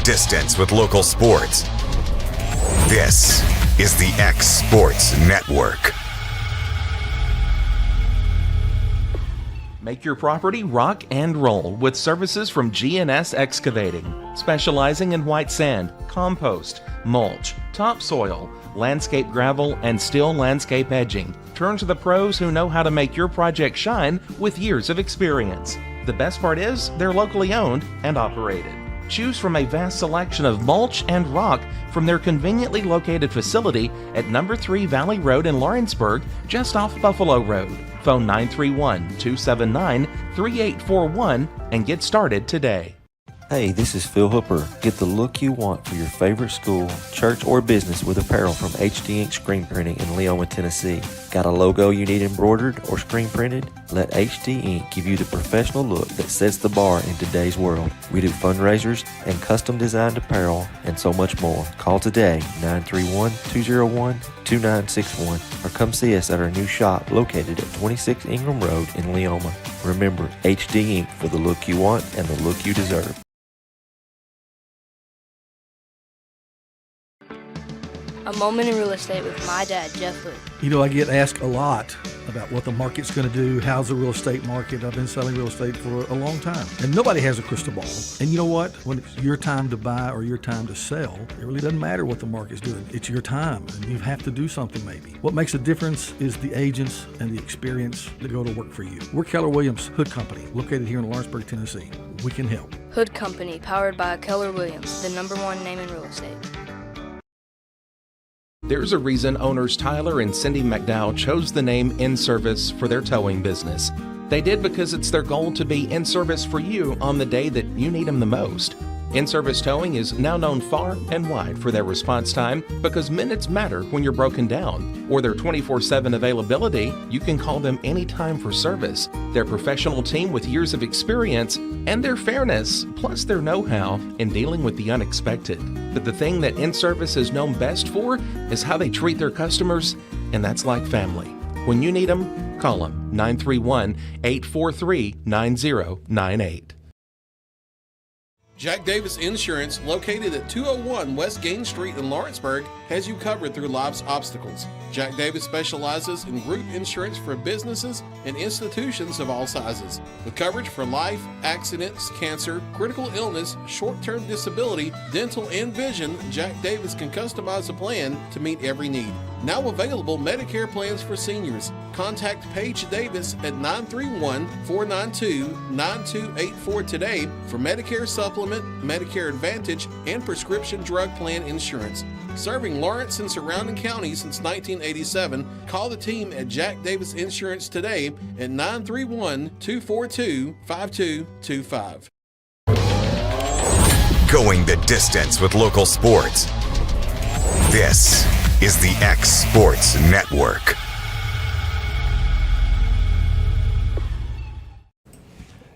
distance with local sports. This is the X Sports Network. Make your property rock and roll with services from G&S Excavating, specializing in white sand, compost, mulch, topsoil, landscape gravel, and steel landscape edging. Turn to the pros who know how to make your project shine with years of experience. The best part is they're locally owned and operated. Choose from a vast selection of mulch and rock from their conveniently located facility at number 3 Valley Road in Lawrenceburg, just off Buffalo Road. Phone 931-279-3841 and get started today. Hey, this is Phil Hooper. Get the look you want for your favorite school, church, or business with apparel from HD Ink Screen Printing in Leoma, Tennessee. Got a logo you need embroidered or screen printed? Let HD Ink give you the professional look that sets the bar in today's world. We do fundraisers and custom designed apparel and so much more. Call today, 931-201-2961, or come see us at our new shop located at 26 Ingram Road in Leoma. Remember, HD Ink for the look you want and the look you deserve. A moment in real estate with my dad, Jeff Hood. You know, I get asked a lot about what the market's going to do. How's the real estate market? I've been selling real estate for a long time. And nobody has a crystal ball. And you know what? When it's your time to buy or your time to sell, it really doesn't matter what the market's doing. It's your time, and you have to do something maybe. What makes a difference is the agents and the experience that go to work for you. We're Keller Williams Hood Company, located here in Lawrenceburg, Tennessee. We can help. Hood Company, powered by Keller Williams, the #1 name in real estate. There's a reason owners Tyler and Cindy McDowell chose the name In Service for their towing business. They did because it's their goal to be in service for you on the day that you need them the most. In-Service Towing is now known far and wide for their response time because minutes matter when you're broken down. Or their 24/7 availability, you can call them anytime for service. Their professional team with years of experience and their fairness, plus their know-how in dealing with the unexpected. But the thing that In-Service is known best for is how they treat their customers, and that's like family. When you need them, call them 931-843-9098. Jack Davis Insurance, located at 201 West Gain Street in Lawrenceburg, has you covered through life's obstacles. Jack Davis specializes in group insurance for businesses and institutions of all sizes. With coverage for life, accidents, cancer, critical illness, short-term disability, dental, and vision, Jack Davis can customize a plan to meet every need. Now available Medicare plans for seniors. Contact Paige Davis at 931-492-9284 today for Medicare Supplement, Medicare Advantage, and prescription drug plan insurance. Serving Lawrence and surrounding counties since 1987, call the team at Jack Davis Insurance today at 931-242-5225. Going the distance with local sports. This is the X Sports Network.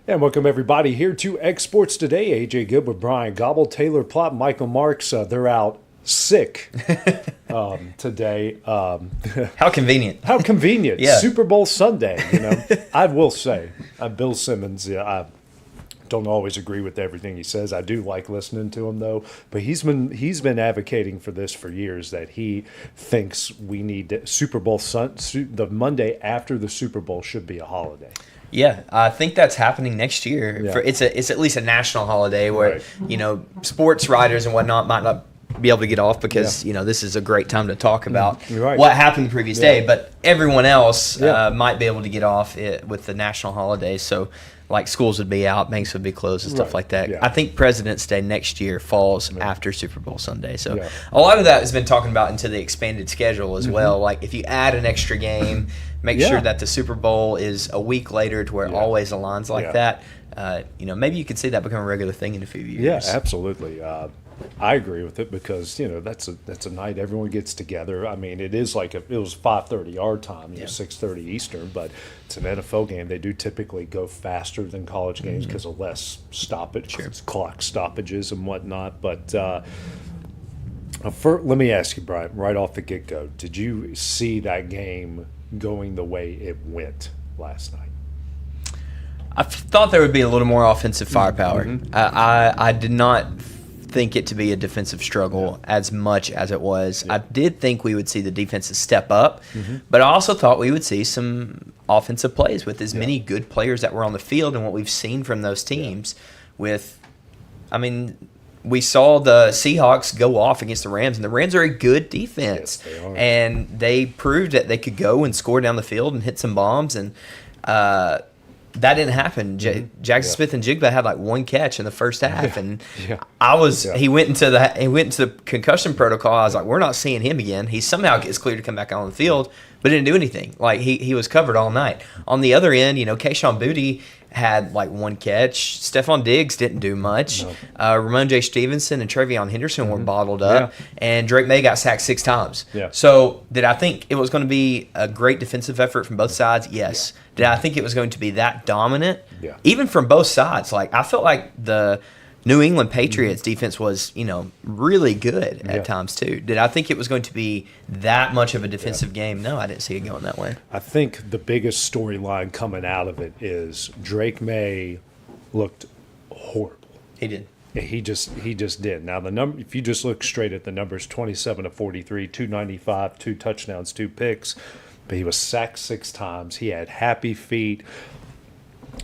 And welcome everybody here to X Sports Today. AJ Good with Bryant, Gobble, Taylor Plott, Michael Marks. They're out sick today. How convenient. How convenient. Yeah. Super Bowl Sunday, you know. I will say, Bill Simmons, I don't always agree with everything he says. I do like listening to him though, but he's been advocating for this for years, that he thinks we need Super Bowl the Monday after the Super Bowl should be a holiday. Yeah, I think that's happening next year. Yeah. It's at least a national holiday where Right. you know, sports writers and whatnot might not be able to get off because you know, this is a great time to talk about Right. what happened the previous day. But everyone else Yeah. might be able to get off with the national holidays. So like schools would be out, banks would be closed and stuff Right. like that. Yeah. I think President's Day next year falls after Super Bowl Sunday. So Yeah. a lot of that has been talking about into the expanded schedule as well. Like if you add an extra game, make Yeah. sure that the Super Bowl is a week later to where it always aligns like Yeah. that. You know, maybe you could see that become a regular thing in a few years. Yeah, absolutely. I agree with it because, you know, that's a night everyone gets together. I mean, it is like it was 5:30 our time, 6:30 Eastern, but it's an NFL game. They do typically go faster than college games because of less clock stoppages and whatnot. But let me ask you, Bryant, right off the get-go, did you see that game going the way it went last night? I thought there would be a little more offensive firepower. I did not think it to be a defensive struggle as much as it was. I did think we would see the defenses step up, but I also thought we would see some offensive plays with as many good players that were on the field and what we've seen from those teams with, I mean, we saw the Seahawks go off against the Rams, and the Rams are a good defense. Yes, they are. And they proved that they could go and score down the field and hit some bombs, and that didn't happen. Jackson Smith and Jigba had like one catch in the first half, and he went into the concussion protocol. I was like, we're not seeing him again. He somehow gets cleared to come back on the field, but didn't do anything. Like he was covered all night. On the other end, Kayshawn Boutte had like one catch. Stephon Diggs didn't do much. No. Ramon J. Stevenson and Travion Henderson were bottled up, and Drake May got sacked 6 times. Yeah. So did I think it was going to be a great defensive effort from both sides? Yes. Yeah. Did I think it was going to be that dominant? Yeah. Even from both sides. Like I felt like the New England Patriots defense was, really good at times too. Did I think it was going to be that much of a defensive game? No, I didn't see it going that way. I think the biggest storyline coming out of it is Drake May looked horrible. He did. He just did. Now if you just look straight at the numbers, 27 of 43, 295, 2 touchdowns, 2 picks, but he was sacked 6 times. He had happy feet.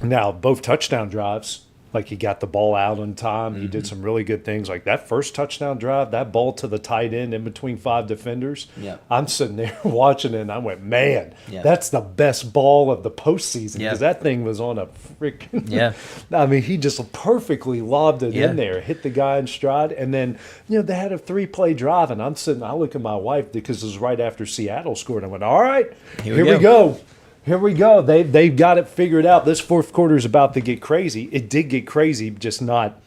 Now both touchdown drives. Like he got the ball out on time. He did some really good things. Like that first touchdown drive, that ball to the tight end in between 5 defenders. Yeah. I'm sitting there watching it, and I went, man, that's the best ball of the postseason because that thing was on a freaking. Yeah. I mean, he just perfectly lobbed it in there, hit the guy in stride, and then they had a 3-play drive, and I look at my wife because it was right after Seattle scored. I went, all right, here we go. Here we go. They've got it figured out. This fourth quarter is about to get crazy. It did get crazy, just not.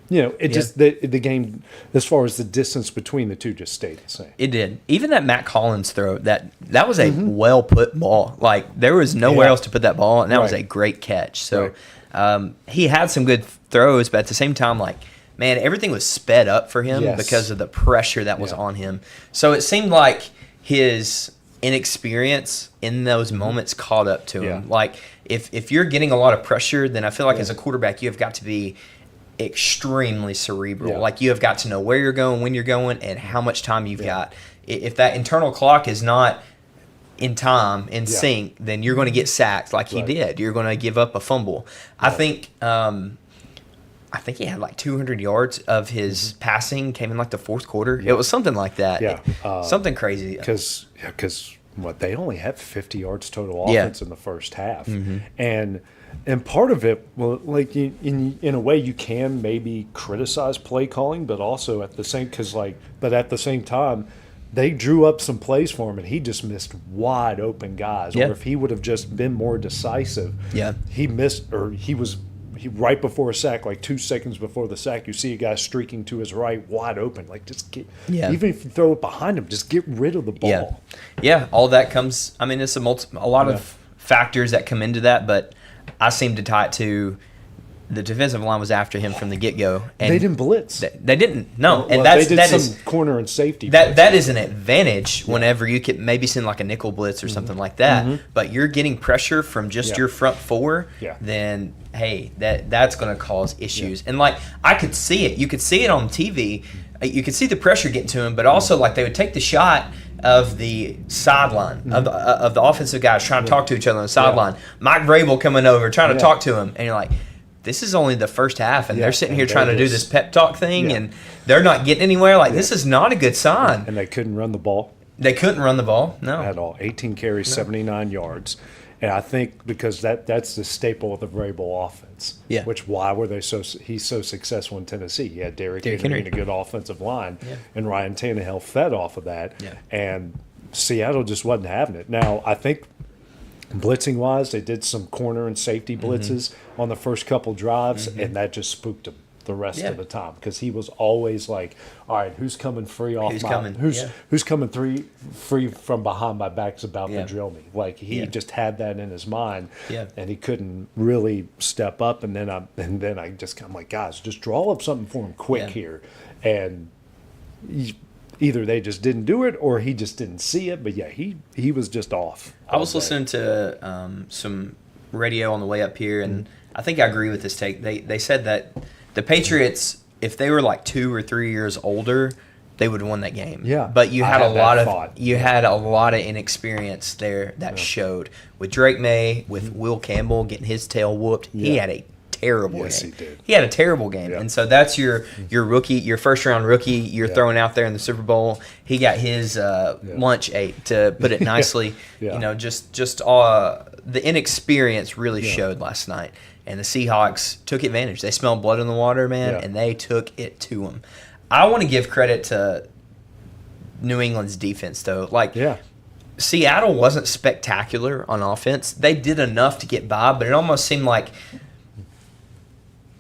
Just the game as far as the distance between the two just stayed the same. It did. Even that Matt Collins throw that was a well put ball. Like there was nowhere else to put that ball, and that was a great catch. So he had some good throws, but at the same time, like man, everything was sped up for him because of the pressure that was on him. So it seemed like his inexperience in those moments caught up to him. Like if you're getting a lot of pressure, then I feel like as a quarterback you have got to be extremely cerebral. Like you have got to know where you're going, when you're going, and how much time you've got. If that internal clock is not in time, in sync, then you're going to get sacked like he did. You're going to give up a fumble. I think he had like 200 yards of his passing came in like the fourth quarter. It was something like that. Yeah. Something crazy. Because they only had 50 yards total offense in the first half. And part of it, well, like in a way you can maybe criticize play calling, but also at the same time, they drew up some plays for him, and he just missed wide open guys. Or if he would have just been more decisive, he missed, or he right before a sack, like 2 seconds before the sack, you see a guy streaking to his right, wide open. Like just get, even if you throw it behind him, just get rid of the ball. Yeah. All that comes. I mean, it's a lot of factors that come into that, but I seem to tie it to the defensive line was after him from the get-go. And they didn't blitz. They didn't. No, and they did some corner and safety. That is an advantage whenever you can maybe send like a nickel blitz or something like that. But you're getting pressure from just your front four. Then hey, that's going to cause issues. And like I could see it. You could see it on TV. You could see the pressure getting to him, but also like they would take the shot of the sideline of the offensive guys trying to talk to each other on the sideline. Mike Vrabel coming over trying to talk to him, and you're like, this is only the first half, and they're sitting here trying to do this pep talk thing, and they're not getting anywhere. Like, this is not a good sign. And they couldn't run the ball. They couldn't run the ball, no. At all. 18 carries, 79 yards. And I think because that's the staple of the Vrabel offense. Yeah. Which why were he's so successful in Tennessee? He had Derrick Henry and a good offensive line, and Ryan Tannehill fed off of that. Yeah. And Seattle just wasn't having it. Now, I think blitzing wise, they did some corner and safety blitzes on the first couple drives, and that just spooked him the rest of the time because he was always like, all right, who's coming free off who's coming free from behind my back's about to drill me. Like he just had that in his mind, and he couldn't really step up. And then I'm like, guys, just draw up something for him quick here, and either they just didn't do it or he just didn't see it. But he was just off. I was listening to some radio on the way up here, and I think I agree with this take. They said that the Patriots if they were like 2 or 3 years older, they would have won that game. Yeah, but you I had had a that lot of thought. had a lot of inexperience there that showed with Drake May, with Will Campbell getting his tail whooped. He had a terrible Yes, game. he did. He had a terrible game, Yeah. and so that's your rookie, your first round rookie. You're throwing out there in the Super Bowl. He got his lunch ate, to put it nicely. Yeah. You know, just the inexperience really showed last night, and the Seahawks took advantage. They smelled blood in the water, man, and they took it to them. I want to give credit to New England's defense, though. Like, Seattle wasn't spectacular on offense. They did enough to get by, but it almost seemed like,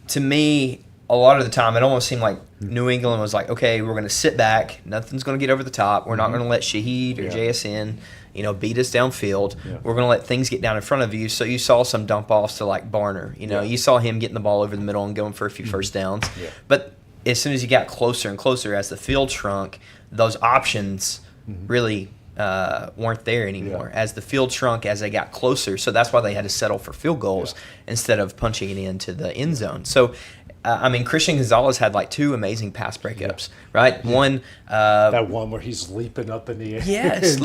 to me, a lot of the time, it almost seemed like New England was like, okay, we're going to sit back. Nothing's going to get over the top. We're not going to let Shaheed or JSN, beat us downfield. We're going to let things get down in front of you. So you saw some dump offs to like Barner. You saw him getting the ball over the middle and going for a few first downs. But as soon as you got closer and closer, as the field shrunk, those options really weren't there anymore. As the field shrunk, as they got closer, so that's why they had to settle for field goals instead of punching it into the end zone. So, Christian Gonzalez had like 2 amazing pass breakups, right? One, that one where he's leaping up in the air. Yes,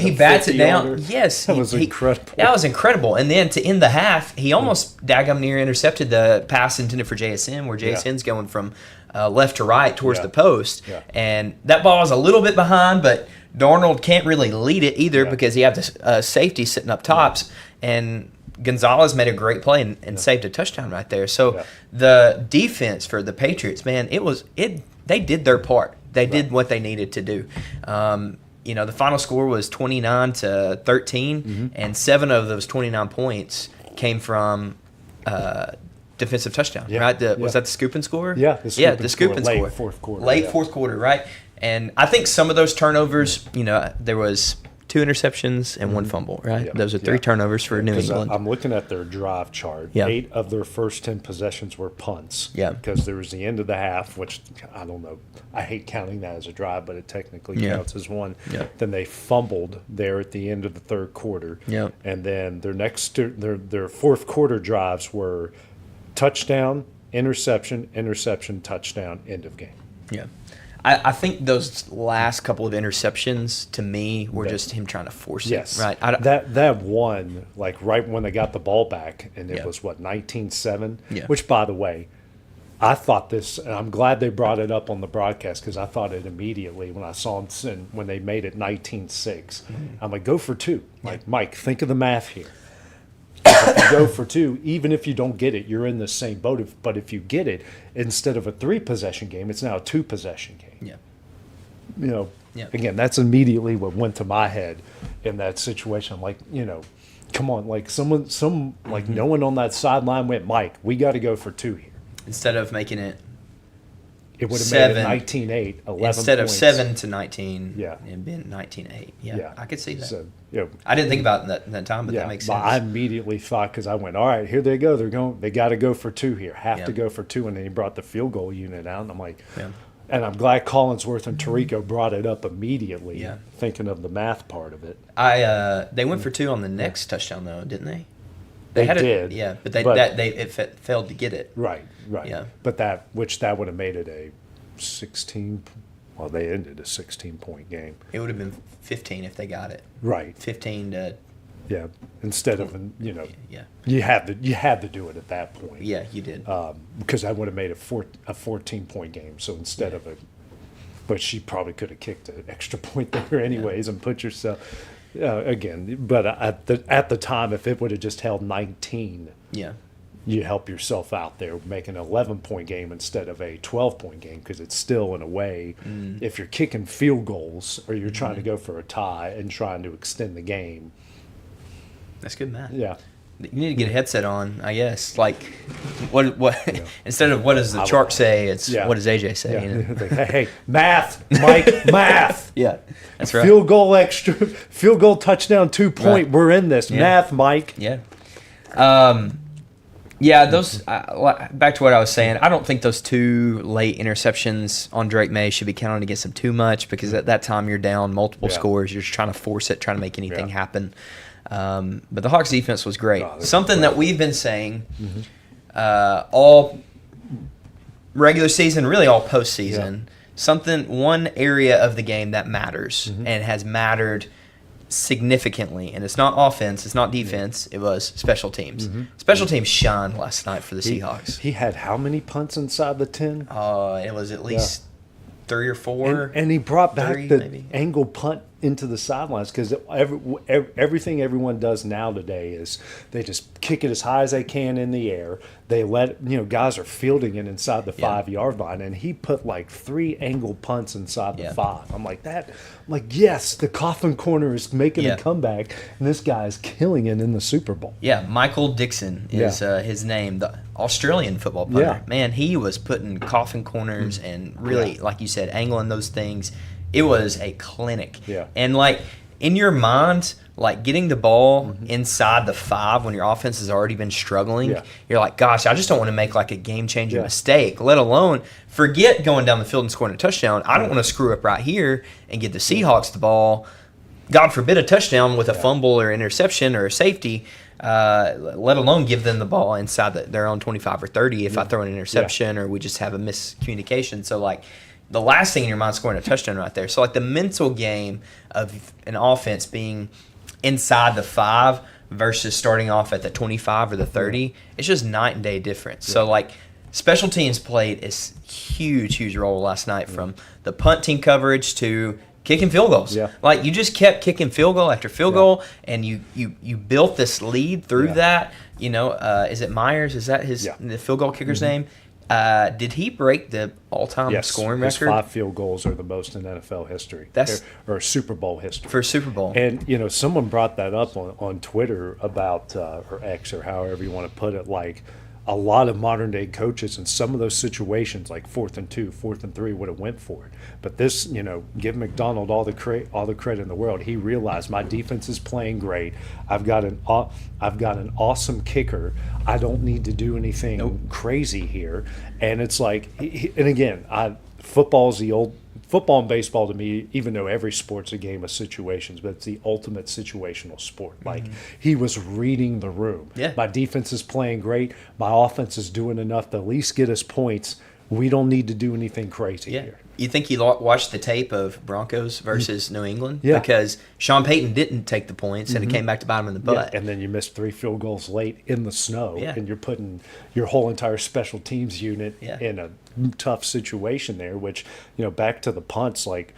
he bats it down. Yes, that was incredible. That was incredible. And then to end the half, he almost daggum near intercepted the pass intended for JSN, where JSN's going from left to right towards the post, and that ball was a little bit behind, but Darnold can't really lead it either because he had the safety sitting up tops, and Gonzalez made a great play and saved a touchdown right there. So the defense for the Patriots, man, they did their part. They did what they needed to do. The final score was 29-13, and 7 of those 29 points came from defensive touchdown, right? Was that the scoop and score? Yeah, the scoop and score. Late fourth quarter. Late fourth quarter, right? And I think some of those turnovers, there was 2 interceptions and 1 fumble, right? Yeah. Those are 3 turnovers for New England. I'm looking at their drive chart. 8 of their first 10 possessions were punts. Yeah. Because there was the end of the half, which I don't know. I hate counting that as a drive, but it technically counts as one. Yeah. Then they fumbled there at the end of the third quarter. Yeah. And then their fourth quarter drives were touchdown, interception, touchdown, end of game. Yeah. I think those last couple of interceptions, to me, were just him trying to force it. Right. That one, like right when they got the ball back, and it was 19-7. Yeah. Which, by the way, I thought this, and I'm glad they brought it up on the broadcast because I thought it immediately when I saw them when they made it 19-6. I'm like, go for 2. Like, Mike, think of the math here. If you go for 2, even if you don't get it, you're in the same boat. But if you get it, instead of a 3-possession game, it's now a 2-possession game. Yeah. Again, that's immediately what went to my head in that situation. I'm like, come on, like like no one on that sideline went, Mike, we got to go for 2 here. Instead of making it, it would have made it 19-8, 11 instead points. of 7-19, Yeah. and been 19-8. Yeah, I could see that. So, I didn't think about it in that time, but that makes sense. I immediately thought, because I went, all right, here they go. They got to go for 2 here. Have to go for 2, and then he brought the field goal unit out, and I'm like, and I'm glad Collinsworth and Tirico brought it up immediately, thinking of the math part of it. They went for 2 on the next touchdown though, didn't they? They had did, but it failed to get it. Right. Yeah. But that would have made it a 16. Well, they ended a 16-point game. It would have been 15 if they got it. Right. 15 to. Yeah. Instead of Yeah. you had to do it at that point. Yeah, you did. Because I would have made a 14-point game. So instead of but she probably could have kicked an extra point there anyways and put yourself. Again, but at the time, if it would have just held 19, you help yourself out there, making an 11-point game instead of a 12-point game, because it's still, in a way, if you're kicking field goals or you're trying to go for a tie and trying to extend the game. That's good math. Yeah. You need to get a headset on, I guess. Like, what instead of what does the chart say, it's what does AJ say? Yeah. Hey, math, Mike, math. Yeah, that's right. Field goal touchdown, 2-point. Right. We're in this. Yeah. Math, Mike. Yeah. Those back to what I was saying. I don't think those 2 late interceptions on Drake May should be counted against him too much, because at that time you're down multiple scores. You're just trying to force it, trying to make anything happen. But the Hawks defense was great. Something that we've been saying all regular season, really all postseason, one area of the game that matters and has mattered significantly, and it's not offense, it's not defense, it was special teams. Special teams shined last night for the Seahawks. He had how many punts inside the 10? It was at least 3 or 4. And he brought back the maybe. angle punt into the sidelines, because everything everyone does now today is they just kick it as high as they can in the air. They let, guys are fielding it inside the 5-yard line, and he put like 3 angle punts inside the 5. I'm like, yes, the coffin corner is making a comeback, and this guy is killing it in the Super Bowl. Yeah, Michael Dixon is his name, the Australian football punter. Yeah. Man, he was putting coffin corners and really, like you said, angling those things. It was a clinic. Yeah. And, like, in your mind, like, getting the ball inside the 5 when your offense has already been struggling, you're like, gosh, I just don't want to make, like, a game-changing mistake, let alone forget going down the field and scoring a touchdown. I don't want to screw up right here and give the Seahawks the ball, God forbid a touchdown with a fumble or interception or a safety, let alone give them the ball inside their own 25 or 30 if I throw an interception or we just have a miscommunication. So, like, the last thing in your mind is scoring a touchdown right there. So, like, the mental game of an offense being inside the 5 versus starting off at the 25 or the 30, it's just night and day difference. So, like, special teams played a huge role last night, from the punt team coverage to kicking field goals. Yeah. Like, you just kept kicking field goal after field goal, and you built this lead through that. Is it Myers? Is that the field goal kicker's name? Did he break the all-time scoring his record? 5 field goals are the most in NFL history. Or Super Bowl history. For Super Bowl. And, someone brought that up on Twitter about, or X, or however you want to put it, like, a lot of modern-day coaches in some of those situations, like 4th and 2, 4th and 3, would have went for it. But this, give McDonald all the credit in the world. He realized my defense is playing great. I've got an awesome kicker. I don't need to do anything crazy here. And it's like, and again, football and baseball, to me, even though every sport's a game of situations, but it's the ultimate situational sport. Like, he was reading the room. Yeah. My defense is playing great. My offense is doing enough to at least get us points. We don't need to do anything crazy here. You think he watched the tape of Broncos versus New England? Yeah. Because Sean Payton didn't take the points, and it came back to bite him in the butt. And then you missed 3 field goals late in the snow, Yeah. and you're putting your whole entire special teams unit in a tough situation there, which, back to the punts, like,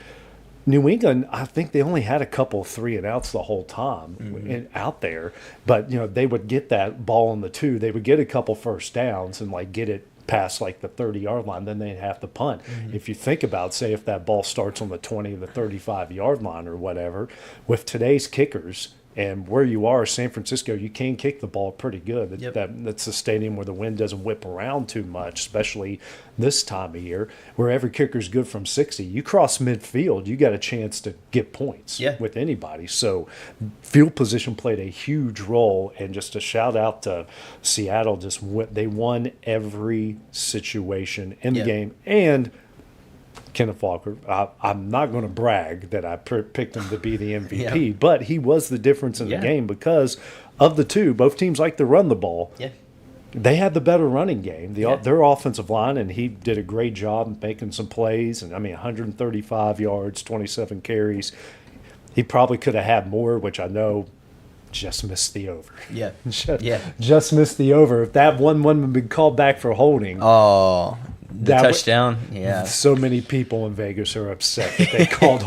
New England, I think they only had a couple 3-and-outs the whole time out there. But, they would get that ball on the 2. They would get a couple first downs and, like, get it past, like, the 30-yard line. Then they'd have to punt. If you think about, say, if that ball starts on the 20 or the 35-yard line or whatever, with today's kickers and where you are, San Francisco, you can kick the ball pretty good. That's a stadium where the wind doesn't whip around too much, especially this time of year, where every kicker's good from 60. You cross midfield, you got a chance to get points with anybody. So field position played a huge role, and just a shout out to Seattle. They won every situation in the game. And Kenneth Walker, I'm not going to brag that I picked him to be the MVP, but he was the difference in the game because of the two. Both teams like to run the ball. Yeah. They had the better running game, their offensive line, and he did a great job making some plays. And, 135 yards, 27 carries. He probably could have had more, which I know just missed the over. Yeah. Just missed the over. If that one had been called back for holding. Oh, the touchdown. Yeah. So many people in Vegas are upset that they called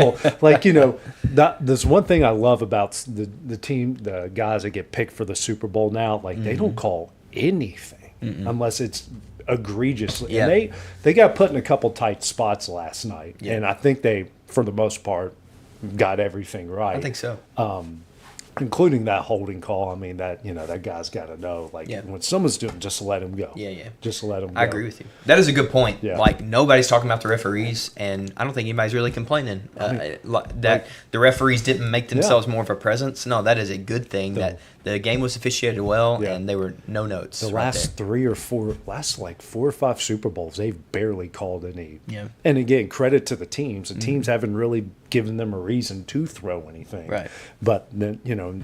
there's one thing I love about the team, the guys that get picked for the Super Bowl now. Like, they don't call anything unless it's egregiously. Yeah. And they got put in a couple tight spots last night. Yeah. And I think they, for the most part, got everything right. I think so. Including that holding call. That guy's got to know. When someone's doing, just let him go. Yeah. Just let him go. I agree with you. That is a good point. Yeah. Like, nobody's talking about the referees, and I don't think anybody's really complaining that the referees didn't make themselves more of a presence. No, that is a good thing. That the game was officiated well, and there were no notes. The last 4 or 5 Super Bowls, they've barely called any. Yeah. And again, credit to the teams. The teams haven't really given them a reason to throw anything. Right. But then,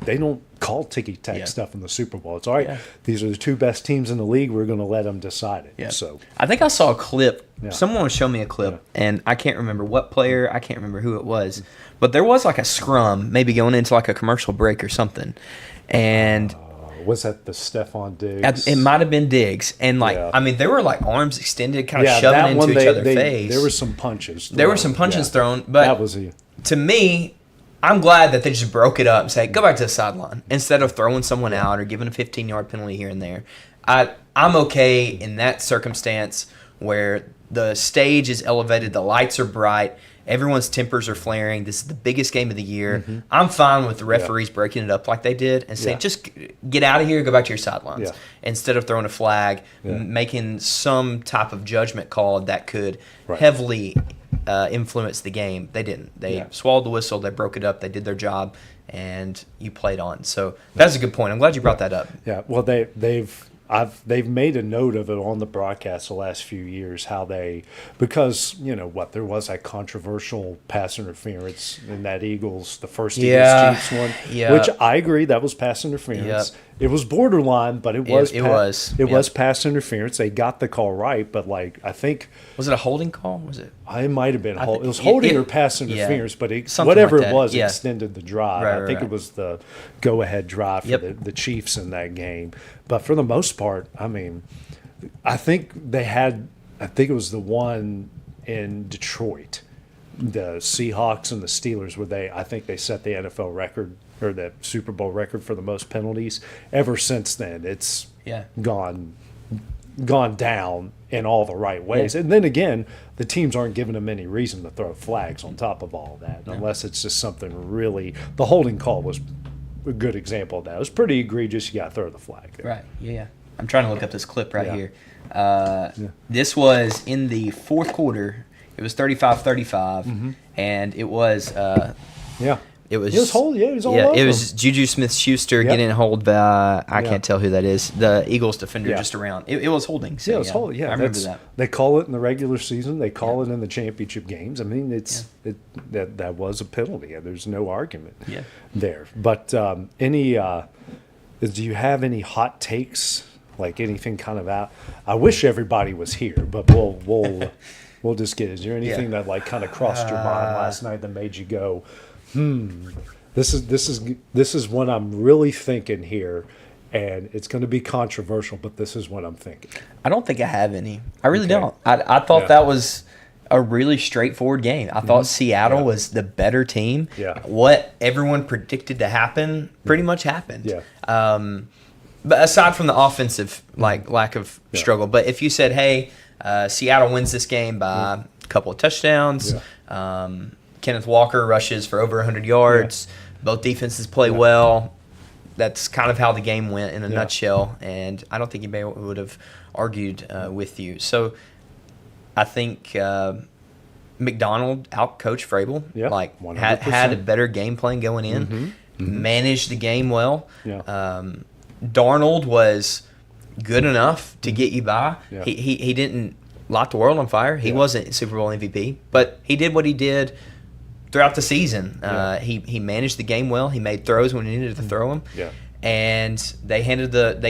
they don't call ticky-tack Yeah. stuff in the Super Bowl. It's all right. Yeah. These are the two best teams in the league. We're going to let them decide it. Yeah. So I think I saw a clip. Yeah. Someone was showing me a clip, and I can't remember what player. I can't remember who it was, but there was like a scrum, maybe going into like a commercial break or something, and was that the Stephon Diggs? it might have been Diggs, and Yeah. I mean, they were like arms extended, kind of that shoving one, into each other's face. There were some punches. There were some punches Yeah. thrown, but that was to me, I'm glad that they just broke it up and say, go back to the sideline instead of throwing someone out or giving a 15-yard penalty here and there. I'm okay in that circumstance where the stage is elevated, the lights are bright, everyone's tempers are flaring. This is the biggest game of the year. Mm-hmm. I'm fine with the referees breaking it up like they did and saying, just get out of here, go back to your sidelines. Yeah. Instead of throwing a flag, Yeah. making some type of judgment call that could Right. heavily influence the game. They didn't. They swallowed the whistle, they broke it up, they did their job, and you played on. So that's a good point. I'm glad you brought that up. Yeah, well, they've made a note of it on the broadcast the last few years, how because there was that controversial pass interference in that the first Yeah, Eagles Chiefs one, yeah. which I agree that was pass interference. Yep. It was borderline, but it was was pass interference. They got the call right, but I think Was it a holding call? Was it? I might have been I think it was holding it- or pass yeah. interference, but Something whatever like it that, was, yeah. extended the drive. Right, I think right. it was the go-ahead drive for Yep. the Chiefs in that game. But for the most part, I mean, I think it was the one in Detroit, the Seahawks and the Steelers, where I think they set the NFL record or the Super Bowl record for the most penalties. Ever since then, it's gone down in all the right ways. Yeah. And then again, the teams aren't giving them any reason to throw flags on top of all that, unless it's just something really. The holding call was a good example of that. It was pretty egregious. You got to throw the flag there. Right. Yeah. I'm trying to look up this clip right Yeah. here. This was in the fourth quarter. It was 35-35, and it was Yeah. It was He was all yeah, over it was Juju Smith-Schuster Yep. getting hold by I Yeah. can't tell who that is. The Eagles defender Yeah. just around. It was holding. So, Yeah, it was holding. Yeah, I remember that's- that. They call it in the regular season. They call it in the championship games. I mean, that was a penalty. There's no argument there. But do you have any hot takes? Like anything kind of out? I wish everybody was here, but we'll just get. Is there anything that kind of crossed your mind last night that made you go, This is what I'm really thinking here, and it's going to be controversial, but this is what I'm thinking. I don't think I have any. I really Okay. don't. I thought that was a really straightforward game. I thought Seattle was the better team. Yeah. What everyone predicted to happen pretty much happened. Yeah. But aside from the offensive lack of struggle, but if you said, "Hey, Seattle wins this game by a couple of touchdowns," Kenneth Walker rushes for over 100 yards. Both defenses play well. That's kind of how the game went in a nutshell, and I don't think anybody would have argued with you. So I think McDonald outcoached Vrabel. Yeah, Had a better game plan going in, managed the game well. Yeah. Darnold was good enough to get you by. Yeah. He didn't light the world on fire. He wasn't Super Bowl MVP, but he did what he did throughout the season. He managed the game well. He made throws when he needed to throw them. Yeah. And they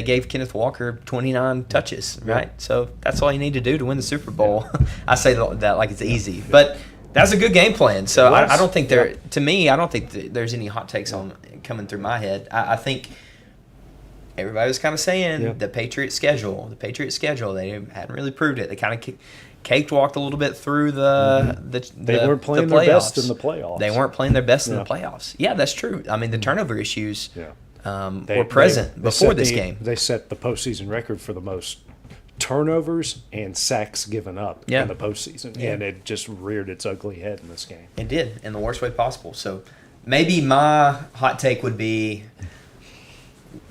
gave Kenneth Walker 29 touches, right? So that's all you need to do to win the Super Bowl. I say that like it's easy, but that's a good game plan. So I don't think to me, I don't think there's any hot takes on coming through my head. I think everybody was kind of saying the Patriots schedule. They hadn't really proved it. They kind of caked walked a little bit through They weren't playing their best in the playoffs. They weren't playing their best in the playoffs. Yeah, that's true. I mean, the turnover issues They were present before set this game. They set the postseason record for the most turnovers and sacks given up in the postseason, and it just reared its ugly head in this game. It did, in the worst way possible. So maybe my hot take would be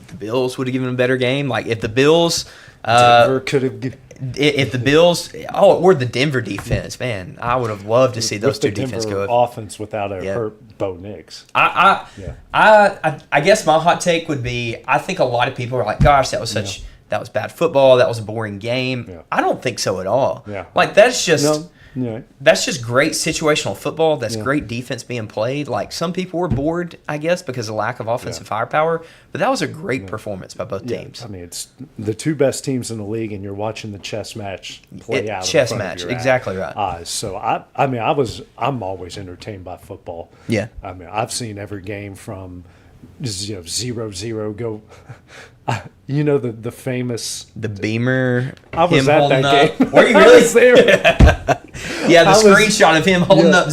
the Bills would have given a better game. Like if the Bills Denver could have. If the Bills, or the Denver defense, man, I would have loved to see those two defenses go. Offense without a hurt Bo Nix. I guess my hot take would be I think a lot of people are like, gosh, that was bad football. That was a boring game. Yeah. I don't think so at all. Yeah. Like that's just Yeah. That's just great situational football. That's great defense being played. Like, some people were bored, I guess, because of lack of offensive firepower. But that was a great performance by both teams. I mean, it's the two best teams in the league, and you're watching the chess match play out. Chess match, exactly right. So I'm always entertained by football. Yeah. I mean, I've seen every game from 0-0 go. The famous Beamer. I was him at holding that up. game. Were you I really was there. Yeah, the screenshot of him holding up.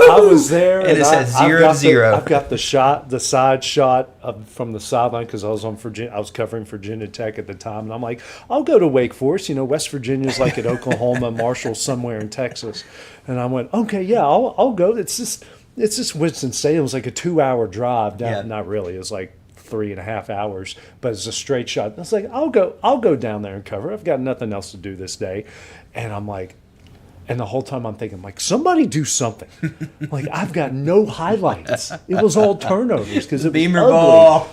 I was there, and it said 0-0. I've got the side shot from the sideline because I was on Virginia. I was covering Virginia Tech at the time, and I'm like, I'll go to Wake Forest. West Virginia's like at Oklahoma, Marshall somewhere in Texas, and I went, okay, yeah, I'll go. It's just Winston-Salem. It was like a 2-hour drive down. Yeah. Not really. It was like 3.5 hours, but it's a straight shot. I was like, I'll go down there and cover. I've got nothing else to do this day, and I'm like. And the whole time I'm thinking, like, somebody do something. Like, I've got no highlights. It was all turnovers because it was Beamer ugly. ball.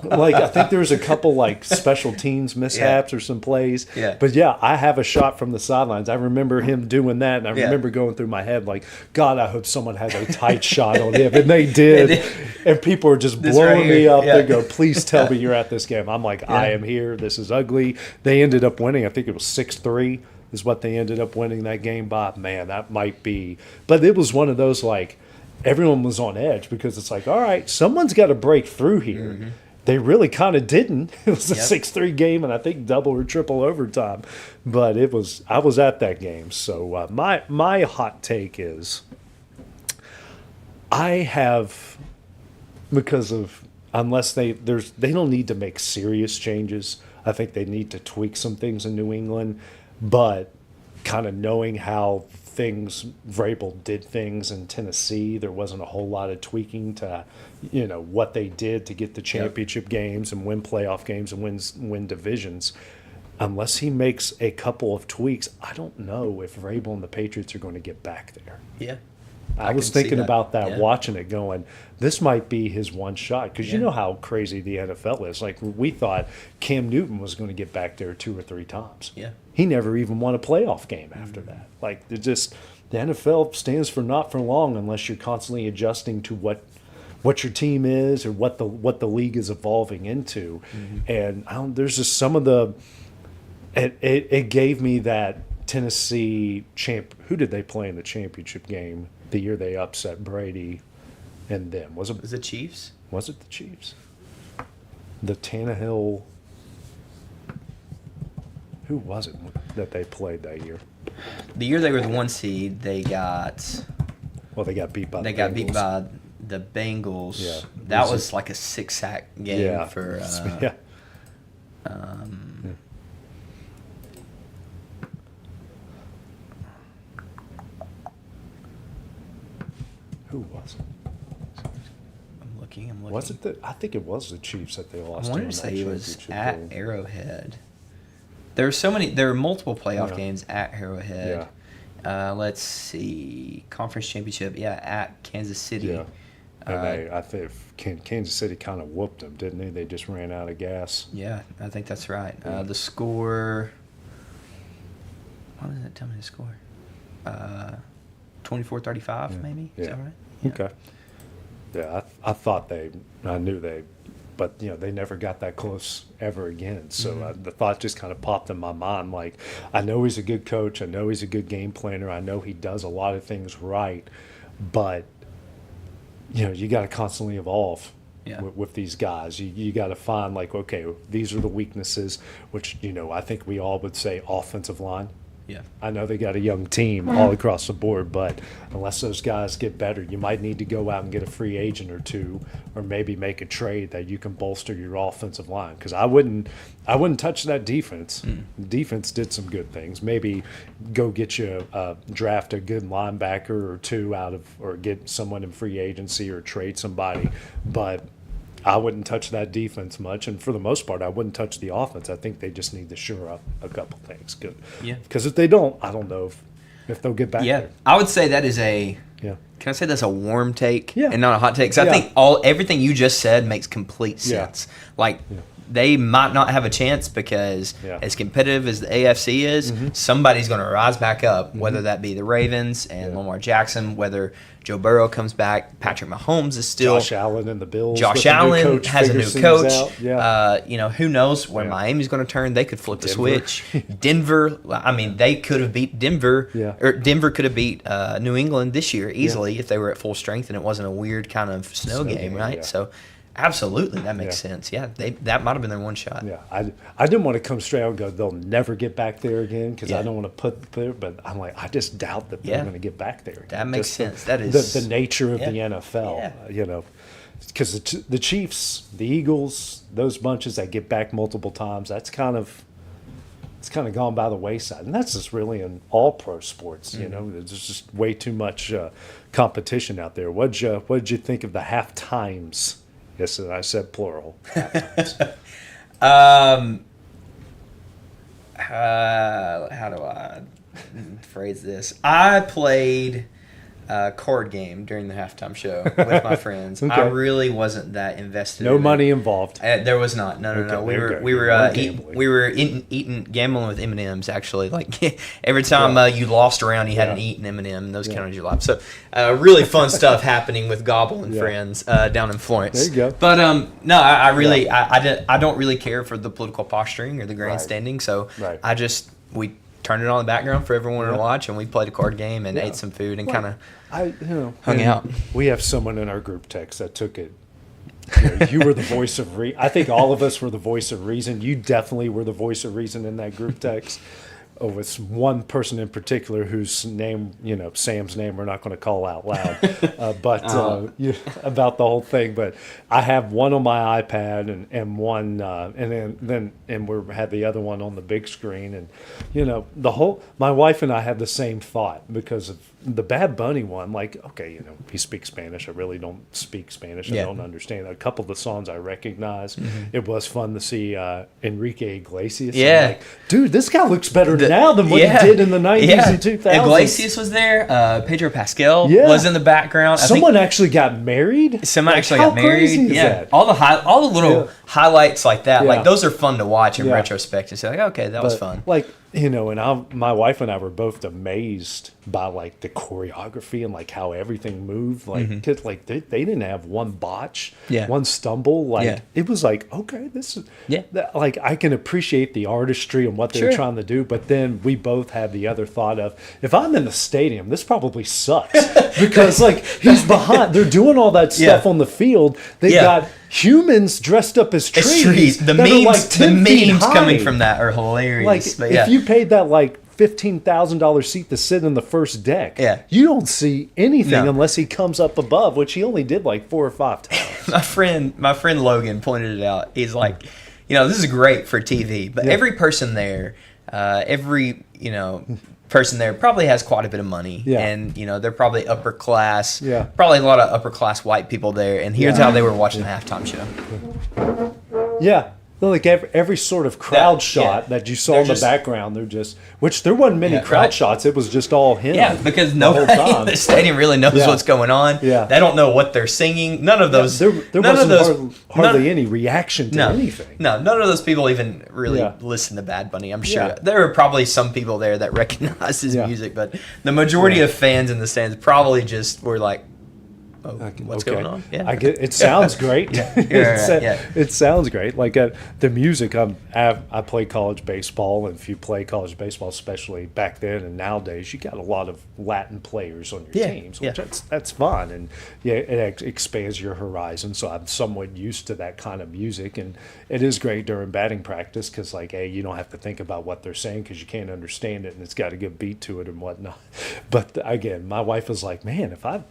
Like, I think there was a couple, like, special teams mishaps or some plays. Yeah. But, yeah, I have a shot from the sidelines. I remember him doing that, and I remember going through my head, like, God, I hope someone has a tight shot on him. And they did. And people are just blowing me up. They go, please tell me you're at this game. I'm like, I am here. This is ugly. They ended up winning. I think it was 6-3. Is what they ended up winning that game by. Man, that might be. But it was one of those, like, everyone was on edge because it's like, all right, someone's got to break through here. Mm-hmm. They really kind of didn't. It was a 6-3 game, and I think double or triple overtime. But I was at that game. So my hot take is I have, because of, unless they don't need to make serious changes. I think they need to tweak some things in New England. But kind of knowing how Vrabel did things in Tennessee, there wasn't a whole lot of tweaking to, what they did to get the championship games and win playoff games and win divisions. Unless he makes a couple of tweaks, I don't know if Vrabel and the Patriots are going to get back there. Yeah. I was thinking about that, watching it, going, this might be his one shot. Because you know how crazy the NFL is. Like, we thought Cam Newton was going to get back there 2 or 3 times. Yeah. He never even won a playoff game after that. Like, the NFL stands for not for long unless you're constantly adjusting to what your team is or what the league is evolving into. Mm-hmm. And there's just some of the it gave me that Tennessee who did they play in the championship game the year they upset Brady and them? Was it the Chiefs? Was it the Chiefs? The Tannehill. Who was it that they played that year? The year they were the 1 seed, they got. Well, they got beat by. They got beat by the Bengals. Yeah, that was like a 6-sack game for. Who was it? I'm looking. Was it I think it was the Chiefs that they lost. I wanted to say it was at Arrowhead. There were multiple playoff games at Arrowhead. Yeah. Let's see. Conference championship, at Kansas City. Yeah. And I think Kansas City kind of whooped them, didn't they? They just ran out of gas. Yeah, I think that's right. The score. Why does it tell me the score? 24-35, maybe? Is that right? Yeah. Okay. Yeah, I knew they, but they never got that close ever again. So the thought just kind of popped in my mind. Like, I know he's a good coach. I know he's a good game planner. I know he does a lot of things right, but you got to constantly evolve. Yeah. With these guys, you got to find, like, okay, these are the weaknesses, which I think we all would say offensive line. Yeah. I know they got a young team all across the board, but unless those guys get better, you might need to go out and get a free agent or two, or maybe make a trade that you can bolster your offensive line. Because I wouldn't touch that defense. The defense did some good things. Maybe go get you draft a good linebacker or two or get someone in free agency or trade somebody, but I wouldn't touch that defense much, and for the most part, I wouldn't touch the offense. I think they just need to shore up a couple things. Good. Yeah. Because if they don't, I don't know if they'll get back there. I would say that is a. Yeah. Can I say that's a warm take and not a hot take? Because I think everything you just said makes complete sense. Like they might not have a chance because as competitive as the AFC is, somebody's going to rise back up, whether that be the Ravens and Lamar Jackson, whether Joe Burrow comes back, Patrick Mahomes is still. Josh Allen and the Bills. Josh Allen has a new coach. Yeah. You know, who knows where Miami's going to turn? They could flip the switch. Denver, I mean, they could have beat Denver, or Denver could have beat New England this year easily if they were at full strength and it wasn't a weird kind of snow game, right? Yeah. So, absolutely, that makes sense. Yeah, that might have been their one shot. Yeah, I didn't want to come straight out and go, they'll never get back there again because I don't want to put there, but I'm like, I just doubt that they're going to get back there again. That makes sense. That is the nature of the NFL, you know, because the Chiefs, the Eagles, those bunches that get back multiple times, it's kind of gone by the wayside, and that's just really in all pro sports. You know, there's just way too much competition out there. What did you think of the half times? Yes, I said plural. How do I phrase this? I played a card game during the halftime show with my friends. I really wasn't that invested. No money involved. There was not. No. We were eating gambling with M&Ms actually. Like every time you lost around, you had an eat an M&M, and those counted your life. So really fun stuff happening with Gobble and friends down in Florence. There you go. But no, I really I don't really care for the political posturing or the grandstanding. So we turned it on in the background for everyone to watch, and we played a card game and ate some food and kind of hung out. We have someone in our group text that took it. You were the voice of reason. I think all of us were the voice of reason. You definitely were the voice of reason in that group text. With one person in particular whose name, Sam's name, we're not going to call out loud, about the whole thing. But I have one on my iPad and one, and we had the other one on the big screen, and my wife and I had the same thought because of the Bad Bunny one. Like, okay, he speaks Spanish. I really don't speak Spanish. I don't understand a couple of the songs I recognize. It was fun to see Enrique Iglesias. Yeah, like, dude, this guy looks better now than what he did in the 90s and 2000s. Iglesias was there. Pedro Pascal was in the background. Someone actually got married. Someone actually got married. That? All the little highlights like that. Like those are fun to watch in retrospect and say, like, okay, that was fun. Like, and my wife and I were both amazed by like the choreography and like how everything moved. Like, 'cause, like they didn't have one botch, one stumble. Like it was like, okay, this is like I can appreciate the artistry and what they're trying to do, but then we both had the other thought of, if I'm in the stadium, this probably sucks because like he's behind. They're doing all that stuff on the field. They've got humans dressed up as trees. The memes coming from that are hilarious. Like, if you paid that like $15,000 seat to sit in the first deck, you don't see anything unless he comes up above, which he only did like 4 or 5 times. My friend Logan pointed it out. He's like, this is great for TV, but every person there, person there probably has quite a bit of money, and they're probably upper class. Probably a lot of upper class white people there, and here's how they were watching the halftime show. Like every sort of crowd shot that you saw in the background, which there wasn't many crowd shots. It was just all him. Yeah, because nobody in the stadium really knows what's going on. Yeah. They don't know what they're singing. None of those. There wasn't hardly any reaction to anything. No, none of those people even really listen to Bad Bunny. I'm sure there were probably some people there that recognize his music, but the majority of fans in the stands probably just were like, what's going on? Yeah, I get. It sounds great. It sounds great. Like the music. I play college baseball, and if you play college baseball, especially back then and nowadays, you got a lot of Latin players on your teams, which that's fun, and it expands your horizon. So I'm somewhat used to that kind of music, and it is great during batting practice because, like, you don't have to think about what they're saying because you can't understand it, and it's got a good beat to it and whatnot. But again, my wife was like, "Man, if I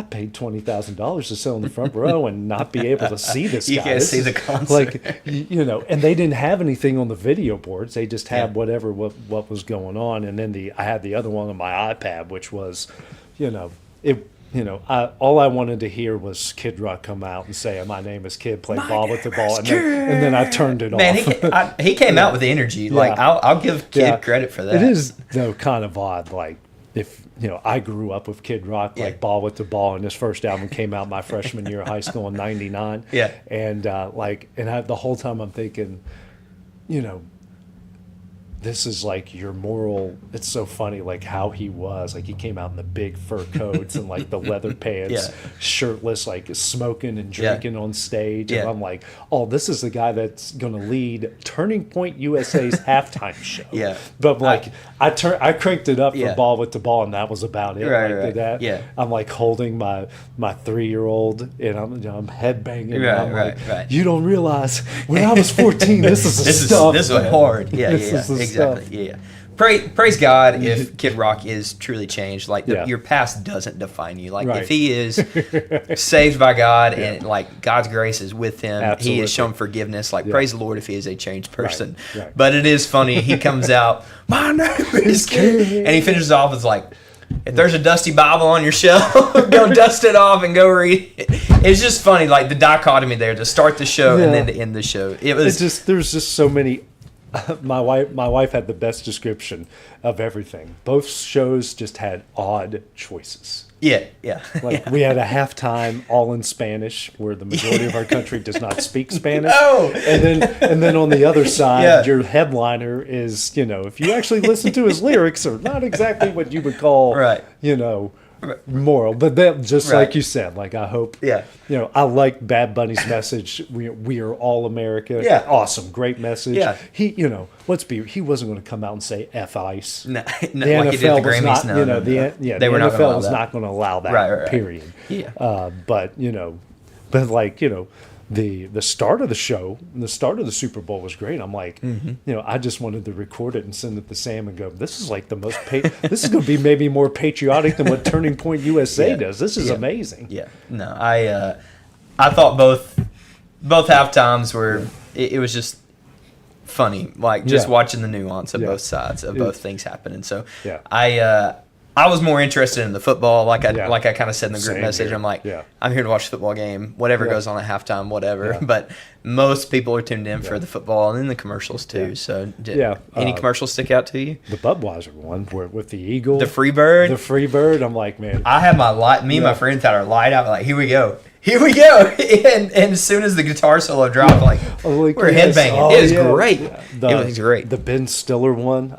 paid $20,000 to sit on the front row and not be able to see this guy, you can't see the concert." Like, and they didn't have anything on the video boards. They just had what was going on. And then I had the other one on my iPad, which was, all I wanted to hear was Kid Rock come out and say, "My name is Kid, play ball with the ball," and then I turned it off. He came out with the energy. Like I'll give Kid credit for that. It is though kind of odd, like. if I grew up with Kid Rock, like Ball with the Ball, and his first album came out my freshman year of high school in '99. Yeah. And the whole time I'm thinking, this is like your moral. It's so funny, like how he was. Like he came out in the big fur coats and like the leather pants, shirtless, like smoking and drinking on stage. And I'm like, oh, this is the guy that's going to lead Turning Point USA's halftime show. Yeah. But like I cranked it up for Ball with the Ball, and that was about it. Right. That. Yeah. I'm like holding my 3-year-old, and I'm headbanging. Right. And I'm like, you don't realize when I was 14, this is the stuff. This was hard. Yeah. Exactly. Yeah. Praise God if Kid Rock is truly changed. Like your past doesn't define you. Like if he is saved by God and like God's grace is with him, he has shown forgiveness. Like praise the Lord if he is a changed person. Right. But it is funny. He comes out, my name is Kid, and he finishes off with like, if there's a dusty Bible on your shelf, go dust it off and go read it. It's just funny, like the dichotomy there to start the show and then to end the show. There's just so many. My wife had the best description of everything. Both shows just had odd choices. Yeah. We had a halftime all in Spanish, where the majority of our country does not speak Spanish. Oh. And then on the other side, your headliner is, if you actually listen to his lyrics, are not exactly what you would call, moral. But that, just like you said, like I hope, I like Bad Bunny's message. We are all America. Yeah. Awesome. Great message. Yeah. He, he wasn't going to come out and say F ice. No, the like NFL he did the was Grammys. not, the were not NFL was not going to allow that. Right. Period. Yeah. But like, the start of the show, the start of the Super Bowl was great. I'm like, I just wanted to record it and send it to Sam and go, this is like the most, this is going to be maybe more patriotic than what Turning Point USA does. This is amazing. Yeah. No, I thought both halftimes were, it was just funny, like just watching the nuance of both sides of both things happen. And so I was more interested in the football, like I kind of said in the group message. Here. I'm like, I'm here to watch the football game, whatever goes on at halftime, whatever. But most people are tuned in for the football and then the commercials too. So, any commercials stick out to you? The Budweiser one, with the eagle, the Freebird. I'm like, man, I had my light. Me and my friends had our light out. Like, here we go. And as soon as the guitar solo dropped, we're headbanging. It was great. It was great. The Ben Stiller one,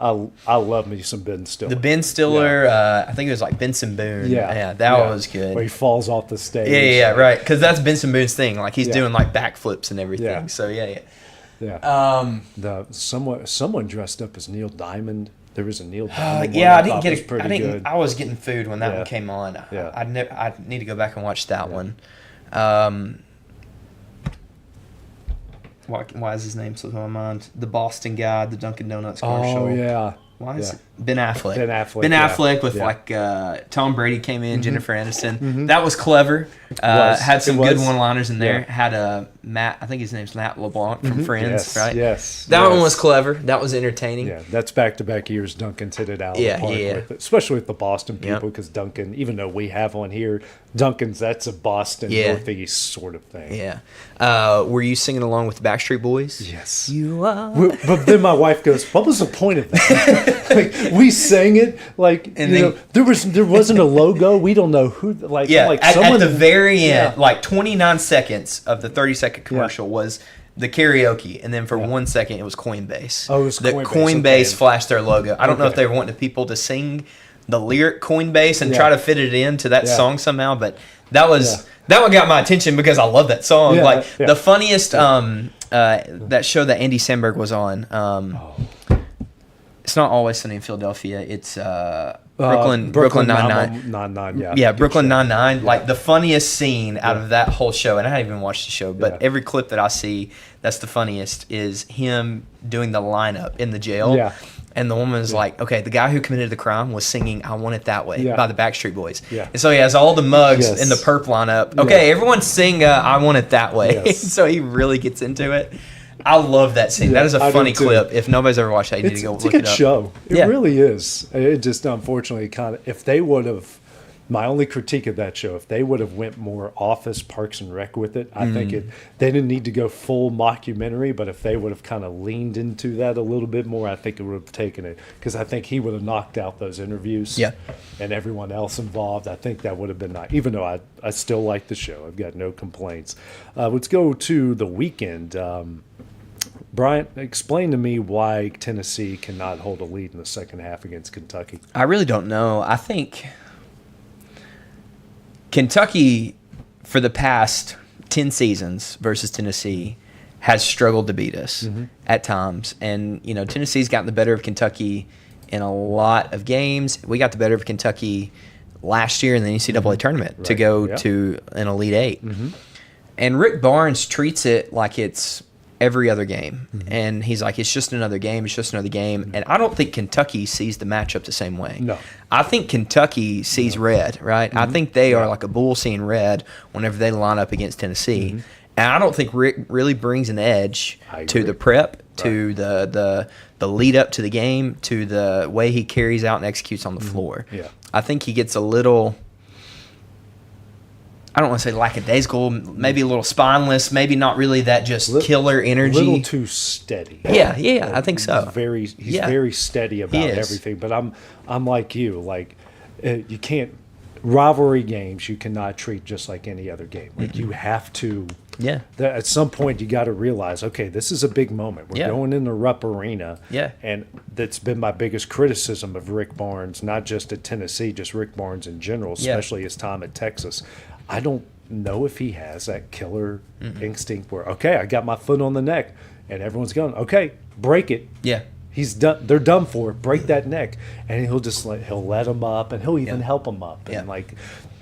I love me some Ben Stiller. The Ben Stiller, I think it was like Benson Boone. That was good. Where he falls off the stage. Yeah, right. Because that's Benson Boone's thing. Like he's doing like backflips and everything. Yeah. So someone dressed up as Neil Diamond. There was a Neil Diamond. I didn't get it. I was getting food when that one came on. I need to go back and watch that one. Why is his name slipping my mind? The Boston guy, the Dunkin' Donuts commercial. Oh yeah. Why is it? Ben Affleck? Ben Affleck with Tom Brady came in, Jennifer Aniston. That was clever. Had some good one-liners in there. Had Matt, I think his name's Matt LeBlanc from Friends, right? Yes. That one was clever. That was entertaining. Yeah, that's back-to-back years Duncan's hit it out of the park with it, especially with the Boston people, because Duncan, even though we have one here, Duncan's, that's a Boston Northeast sort of thing. Yeah. Were you singing along with the Backstreet Boys? Yes. You are. But then my wife goes, what was the point of that? We sang it there wasn't a logo. We don't know who. At the very end, 29 seconds of the 30-second commercial was the karaoke, and then for 1 second it was Coinbase. Oh, it was Coinbase. Coinbase flashed their logo. I don't know if they were wanting people to sing the lyric Coinbase and try to fit it into that song somehow, but that one got my attention because I love that song. The funniest that show that Andy Samberg was on. It's not Always Sunny in Philadelphia. It's Brooklyn Nine-Nine. Brooklyn Nine-Nine. Like the funniest scene out of that whole show, and I haven't even watched the show, but every clip that I see, that's the funniest, is him doing the lineup in the jail. Yeah. And the woman's like, okay, the guy who committed the crime was singing I Want It That Way by the Backstreet Boys. Yeah. And so he has all the mugs in the perp lineup. Okay, everyone sing I Want It That Way. Yes. So he really gets into it. I love that scene. That is a funny clip. If nobody's ever watched that, you need to go look it up. It's a good show. It really is. It just, unfortunately, if they would have My only critique of that show, if they would have went more Office, Parks and Rec with it, I think they didn't need to go full mockumentary, but if they would have kind of leaned into that a little bit more, I think it would have taken it, because I think he would have knocked out those interviews. Yeah. And everyone else involved. I think that would have been nice, even though I still like the show. I've got no complaints. Let's go to the weekend. Bryant, explain to me why Tennessee cannot hold a lead in the second half against Kentucky. I really don't know. I think Kentucky, for the past 10 seasons versus Tennessee, has struggled to beat us at times. And, you know, Tennessee's gotten the better of Kentucky in a lot of games. We got the better of Kentucky last year in the NCAA tournament to go to an Elite Eight. And Rick Barnes treats it like it's every other game. And he's like, it's just another game. It's just another game. And I don't think Kentucky sees the matchup the same way. No. I think Kentucky sees red, right? I think they are like a bull seeing red whenever they line up against Tennessee. And I don't think Rick really brings an edge to the prep, to the lead up to the game, to the way he carries out and executes on the floor. Yeah. I think he gets a little, I don't want to say lackadaisical, maybe a little spineless, maybe not really that just killer energy. A little too steady. Yeah, I think so. He's very steady about everything. But I'm like you, like you can't, rivalry games you cannot treat just like any other game. Like you have to. Yeah. At some point you got to realize, okay, this is a big moment. We're going in the Rupp Arena. Yeah. And that's been my biggest criticism of Rick Barnes, not just at Tennessee, just Rick Barnes in general, especially his time at Texas. I don't know if he has that killer instinct where, okay, I got my foot on the neck, and everyone's going, okay, break it. Yeah. He's done. They're done for it. Break that neck, and he'll just he'll let him up, and he'll even help him up. And like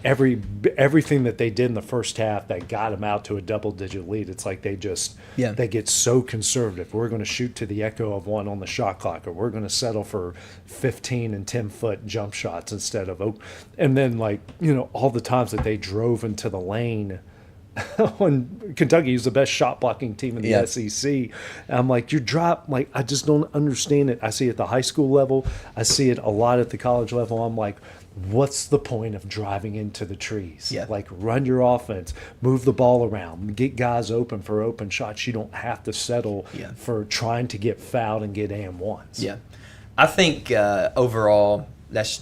everything that they did in the first half that got him out to a double-digit lead, it's like they just they get so conservative. We're going to shoot to the echo of one on the shot clock, or we're going to settle for 15 and 10-foot jump shots instead of, and then like all the times that they drove into the lane. When Kentucky is the best shot blocking team in the SEC, and I'm like, I just don't understand it. I see it at the high school level, I see it a lot at the college level. I'm like, what's the point of driving into the trees? Like, run your offense, move the ball around, get guys open for open shots. You don't have to settle for trying to get fouled and get and-ones. I think overall that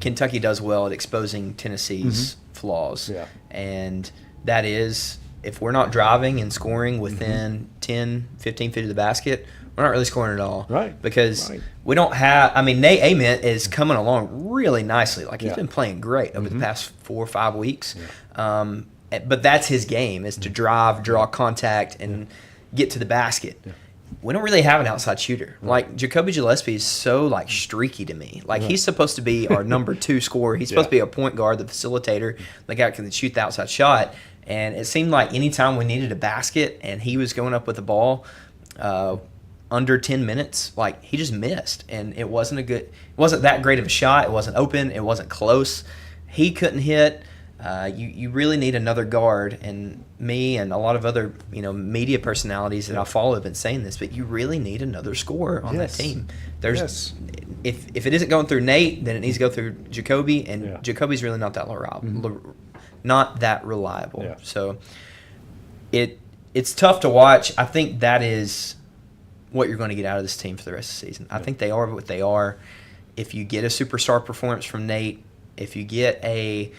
Kentucky does well at exposing Tennessee's flaws, and that is, if we're not driving and scoring within 10, 15 feet of the basket, we're not really scoring at all. Right. Because we don't have – I mean, Nate Ament is coming along really nicely. Like, he's been playing great over the past 4 or 5 weeks. But that's his game, is to drive, draw contact, and get to the basket. We don't really have an outside shooter. Like, Jacoby Gillespie is so, like, streaky to me. Like, he's supposed to be our number 2 scorer. He's supposed to be our point guard, the facilitator, the guy who can shoot the outside shot. And it seemed like anytime we needed a basket and he was going up with the ball under 10 minutes, like, he just missed. And it wasn't that great of a shot. It wasn't open. It wasn't close. He couldn't hit. You really need another guard. And me and a lot of other media personalities that I follow have been saying this, but you really need another scorer on that team. If it isn't going through Nate, then it needs to go through Jacoby, and Jacoby's really not that reliable. So it's tough to watch. I think that is what you're going to get out of this team for the rest of the season. I think they are what they are. If you get a superstar performance from Nate, if you get a